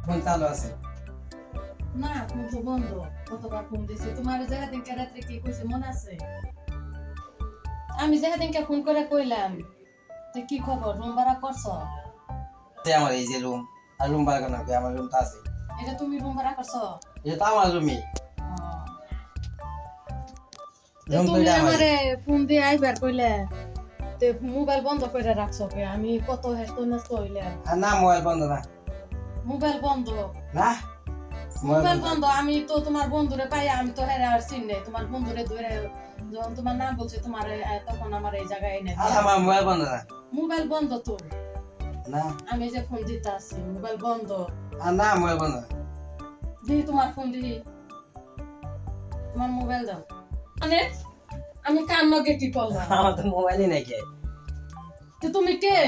Phone চালু আছে। না ফোন তো বন্ধ। কতবার ফোন দিছি তোমার জায়গা থেকে রাত্রে কি কইছে মনে আছে? আমি জায়গা থেকে ফোন করে কইলাম যে কি খবর রুম ভাড়া করছো? আমার এই যে রুম, আর রুম ভাড়া কেন হবে? আমার রুম তো আছে। এটা তুমি রুম ভাড়া করছো? এটা তো আমার রুমই। তো রুম তুমি কইটা আমার। আমারে ফোন দিয়ে আইবার কইলে তে মোবাইল বন্ধ করে রাখছো কে? আমি কত হেস্ত নেস্ত হইলাম। আর না মোবাইল বন্ধ না। মোবাইল বন্ধ। না মোবাইল বন্ধ। আমি তো তোমার বন্ধুরে পাই আমি তো হেরে আর চিন নাই। তোমার বন্ধুরে ধরে যখন তোমার নাম বলছে তোমার তখন আমার এই জায়গায় এনে আর দিও। আমার মোবাইল বন্ধ না। মোবাইল বন্ধ তো। না আমি এই যে ফোন দিতে আসছি মোবাইল বন্ধ। আর না মোবাইল বন্ধ না। দিই তোমার ফোন দিই। তোমার মোবাইল দাও। মানে আমি কার লগে কি করলাম? আমার তো মোবাইলই নাই কে। তো তুমি কে?